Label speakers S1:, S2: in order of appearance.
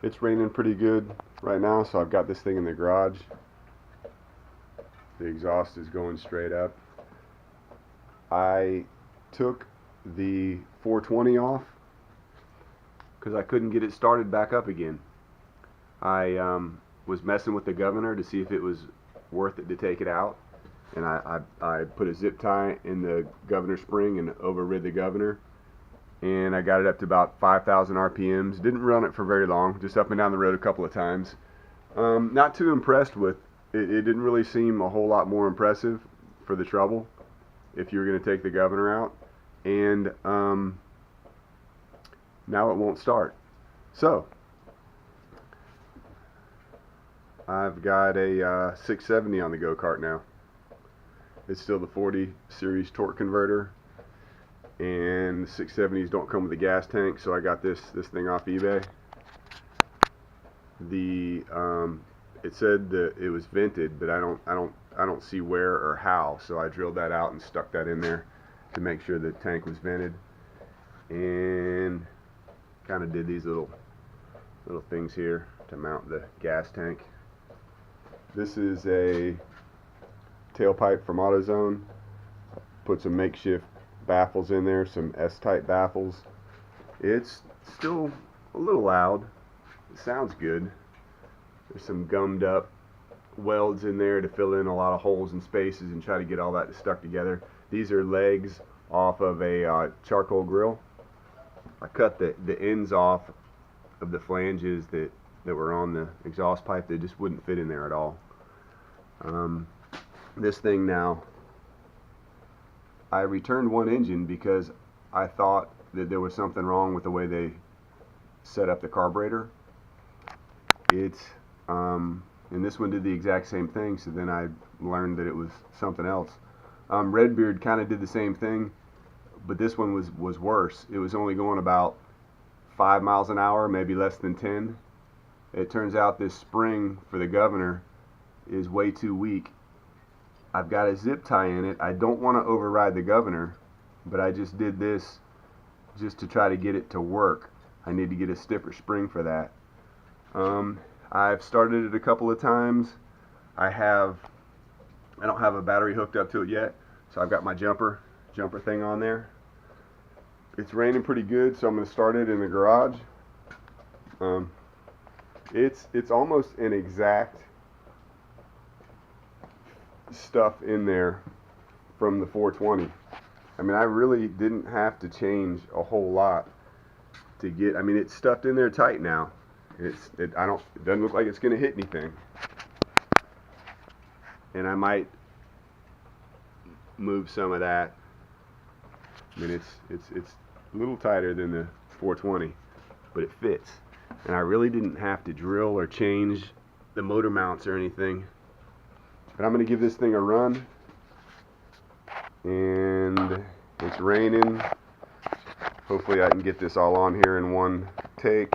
S1: It's raining pretty good right now, so I've got this thing in the garage. The exhaust is going straight up. I took the 420 off because I couldn't get it started back up again. I was messing with the governor to see if it was worth it to take it out, and I put a zip tie in the governor spring and overrid the governor, and I got it up to about 5,000 RPMs. Didn't run it for very long, just up and down the road a couple of times. Not too impressed with it. It didn't really seem a whole lot more impressive for the trouble if you were going to take the governor out, and now it won't start. So I've got a 670 on the go-kart now. It's still the 40 series torque converter, and the 670s don't come with a gas tank, so I got this thing off eBay. It said that it was vented, but I don't see where or how, so I drilled that out and stuck that in there to make sure the tank was vented, and kind of did these little things here to mount the gas tank. This is a tailpipe from AutoZone. Put some makeshift baffles in there, some S-type baffles. It's still a little loud. It sounds good. There's some gummed up welds in there to fill in a lot of holes and spaces and try to get all that stuck together. These are legs off of a charcoal grill. I cut the ends off of the flanges that were on the exhaust pipe. They just wouldn't fit in there at all. This thing now, I returned one engine because I thought that there was something wrong with the way they set up the carburetor. And this one did the exact same thing, so then I learned that it was something else. Redbeard kind of did the same thing, but this one was worse. It was only going about 5 miles an hour, maybe less than 10. It turns out this spring for the governor is way too weak. I've got a zip tie in it. I don't want to override the governor, but I just did this just to try to get it to work. I need to get a stiffer spring for that. I've started it a couple of times. I don't have a battery hooked up to it yet, so I've got my jumper thing on there. It's raining pretty good, so I'm going to start it in the garage. It's almost an exact stuff in there from the 420. I mean, I really didn't have to change a whole lot to get. I mean, it's stuffed in there tight now. It doesn't look like it's going to hit anything. And I might move some of that. I mean, it's a little tighter than the 420, but it fits. And I really didn't have to drill or change the motor mounts or anything. But I'm going to give this thing a run. And it's raining. Hopefully I can get this all on here in one take.